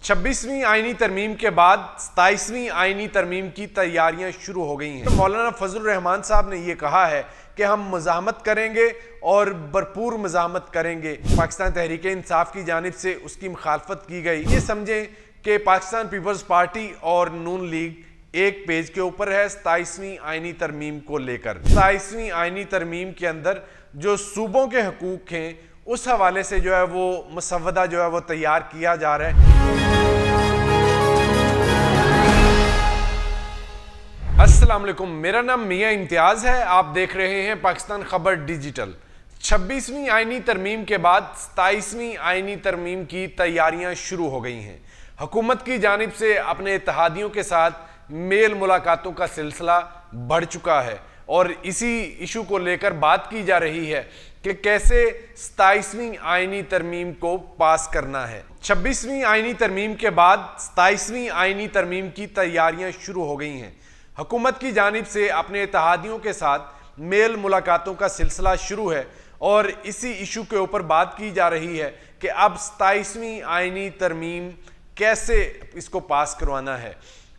26वीं आईनी तरमीम के बाद 27वीं आईनी तरमीम की तैयारियां शुरू हो गई हैं। तो मौलाना फजलुर रहमान साहब ने यह कहा है कि हम मज़ाहमत करेंगे और भरपूर मज़ाहमत करेंगे। पाकिस्तान तहरीक इंसाफ की जानिब से उसकी मुखालफत की गई। ये समझें कि पाकिस्तान पीपल्स पार्टी और नून लीग एक पेज के ऊपर है 27वीं आईनी तरमीम को लेकर। 27वीं आईनी तरमीम के अंदर जो सूबों के हकूक हैं उस हवाले से जो है वो मसवदा जो है वो तैयार किया जा रहा है। अस्सलाम वालेकुम, मेरा नाम मियां इम्तियाज़ है। आप देख रहे हैं पाकिस्तान खबर डिजिटल। 26वीं आईनी तरमीम के बाद 27वीं आईनी तरमीम की तैयारियां शुरू हो गई हैं। हुकूमत की जानिब से अपने इत्तेहादियों के साथ मेल मुलाकातों का सिलसिला बढ़ चुका है और इसी इशू को लेकर बात की जा रही है कि कैसे 27वीं आईनी तरमीम को पास करना है। 26वीं आईनी तरमीम के बाद 27वीं आईनी तरमीम की तैयारियां शुरू हो गई हैं। हुकूमत की जानिब से अपने इत्तेहादियों के साथ मेल मुलाकातों का सिलसिला शुरू है और इसी इशू के ऊपर बात की जा रही है कि अब 27वीं आईनी तरमीम कैसे इसको पास करवाना है।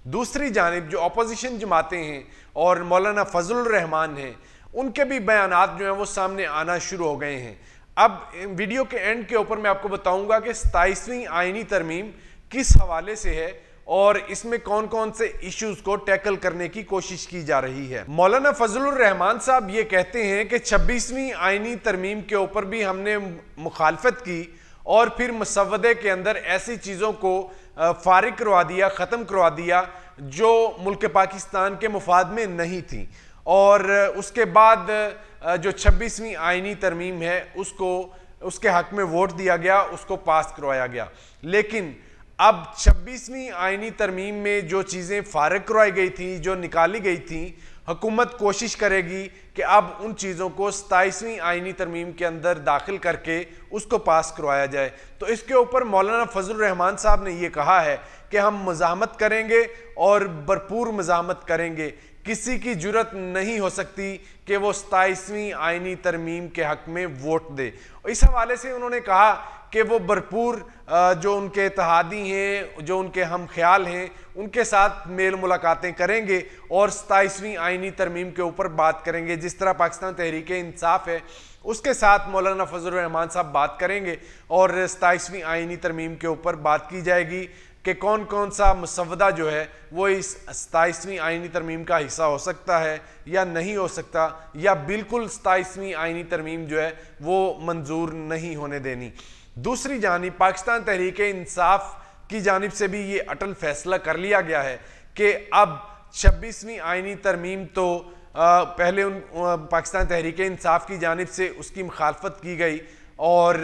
दूसरी जानिब जो अपोजिशन जमातें हैं और मौलाना फजलुर रहमान हैं, उनके भी बयानात जो हैं वो सामने आना शुरू हो गए हैं। अब वीडियो के एंड के ऊपर मैं आपको बताऊंगा कि 27वीं आईनी तरमीम किस हवाले से है और इसमें कौन कौन से इश्यूज को टैकल करने की कोशिश की जा रही है। मौलाना फजलुर रहमान साहब ये कहते हैं कि 26वीं आईनी तरमीम के ऊपर भी हमने मुखालफत की और फिर मसवदे के अंदर ऐसी चीज़ों को फारिग करवा दिया, ख़त्म करवा दिया जो मुल्क पाकिस्तान के मुफाद में नहीं थी और उसके बाद जो 26वीं आईनी तरमीम है उसके हक में वोट दिया गया, उसको पास करवाया गया। लेकिन अब 26वीं आईनी तरमीम में जो चीज़ें फारिग करवाई गई थी, जो निकाली गई थी, हुकूमत कोशिश करेगी कि अब उन चीज़ों को 27वीं आईनी तरमीम के अंदर दाखिल करके उसको पास करवाया जाए। तो इसके ऊपर मौलाना फजलुर रहमान साहब ने यह कहा है कि हम मज़ाहमत करेंगे और भरपूर मज़ाहमत करेंगे। किसी की जुर्रत नहीं हो सकती कि वो 27वीं आईनी तरमीम के हक में वोट दे। इस हवाले से उन्होंने कहा कि वो भरपूर जो उनके इत्तेहादी हैं, जो उनके हम ख्याल हैं, उनके साथ मेल मुलाकातें करेंगे और 27वीं आईनी तरमीम के ऊपर बात करेंगे। जिस तरह पाकिस्तान तहरीक इंसाफ है उसके साथ मौलाना फजलुर रहमान साहब बात करेंगे और 27वीं आईनी तरमीम के ऊपर बात की जाएगी कि कौन कौन सा मसवदा जो है वो इस 27वीं आईनी तरमीम का हिस्सा हो सकता है या नहीं हो सकता, या बिल्कुल 27वीं आईनी तरमीम जो है वो मंजूर नहीं होने देनी। दूसरी जानिब पाकिस्तान तहरीक इंसाफ की जानिब से भी ये अटल फैसला कर लिया गया है कि अब 26वीं आईनी तरमीम तो पहले पाकिस्तान तहरीक इंसाफ की जानिब से उसकी मुखालफत की गई और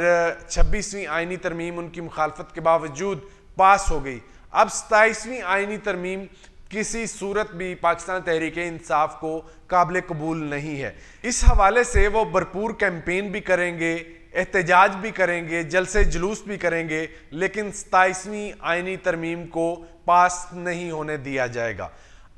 26वीं आईनी तरमीम उनकी मुखालफत के बावजूद पास हो गई। अब 27वीं आईनी तरमीम किसी सूरत भी पाकिस्तान तहरीक इंसाफ को काबिल कबूल नहीं है। इस हवाले से वो भरपूर कैंपेन भी करेंगे, एहतजाज भी करेंगे, जलसे जुलूस भी करेंगे, लेकिन 27वीं आईनी तरमीम को पास नहीं होने दिया जाएगा।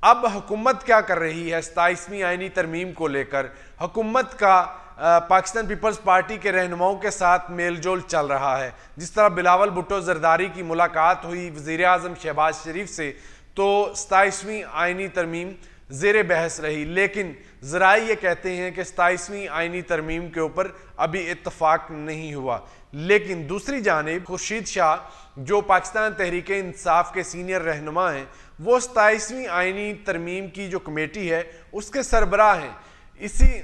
अब हुकूमत क्या कर रही है 27वीं आईनी तरमीम को लेकर? हुकूमत का पाकिस्तान पीपल्स पार्टी के रहनुमाओं के साथ मेल जोल चल रहा है। जिस तरह बिलावल भुट्टो जरदारी की मुलाकात हुई वज़ीर आज़म शहबाज शरीफ से, तो 27वीं आईनी तरमीम ज़ेर बहस रही, लेकिन ज़राए ये कहते हैं कि 27वीं आईनी तरमीम के ऊपर अभी इत्तफाक नहीं हुआ। लेकिन दूसरी जानिब खुर्शीद शाह जो पाकिस्तान तहरीक इंसाफ के सीनियर रहनुमा हैं, वो 27वीं आईनी तरमीम की जो कमेटी है उसके सरबराह हैं।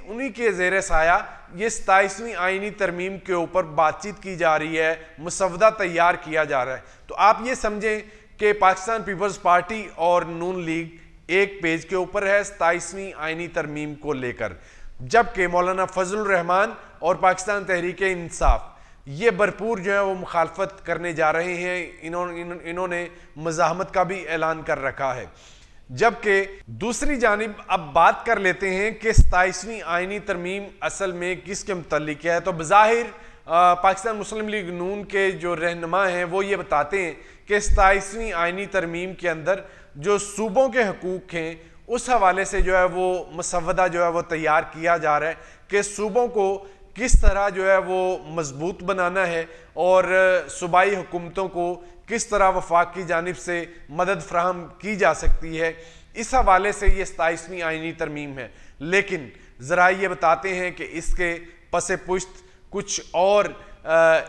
उन्हीं के ज़ेर साया ये 27वीं आईनी तरमीम के ऊपर बातचीत की जा रही है, मसवदा तैयार किया जा रहा है। तो आप ये समझें कि पाकिस्तान पीपल्स पार्टी और नून लीग एक पेज के ऊपर है 27वीं आईनी तरमीम को लेकर, जबकि मौलाना फजलुर रहमान और पाकिस्तान तहरीक इंसाफ ये भरपूर जो है वो मुखालफत करने जा रहे हैं। इन्होंने मज़ाहमत का भी ऐलान कर रखा है। जबकि दूसरी जानिब अब बात कर लेते हैं कि 27वीं आईनी तरमीम असल में किसके मुतल्लिक है। तो बज़ाहिर पाकिस्तान मुस्लिम लीग नून के जो रहनुमा हैं वो ये बताते हैं कि 27वीं आईनी तरमीम के अंदर जो सूबों के हकूक़ हैं उस हवाले से जो है वो मसवदा जो है वो तैयार किया जा रहा है कि सूबों को किस तरह जो है वो मजबूत बनाना है और सूबाई हुकूमतों को किस तरह वफाक की जानिब से मदद फ्राहम की जा सकती है, इस हवाले से ये 27वीं आइनी तरमीम है। लेकिन ज़रा ये बताते हैं कि इसके पसे पुश्त कुछ और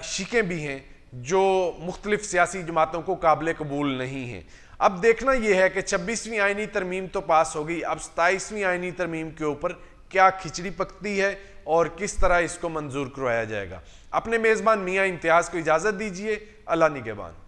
शिकें भी हैं जो मुख्तलिफ सियासी जमातों को काबिल कबूल नहीं हैं। अब देखना यह है कि 26वीं आइनी तरमीम तो पास हो गई, अब 27वीं आइनी तरमीम के ऊपर क्या खिचड़ी पकती है और किस तरह इसको मंजूर करवाया जाएगा। अपने मेज़बान मियाँ इम्तियाज़ को इजाज़त दीजिए। अल्लाह निगहबान।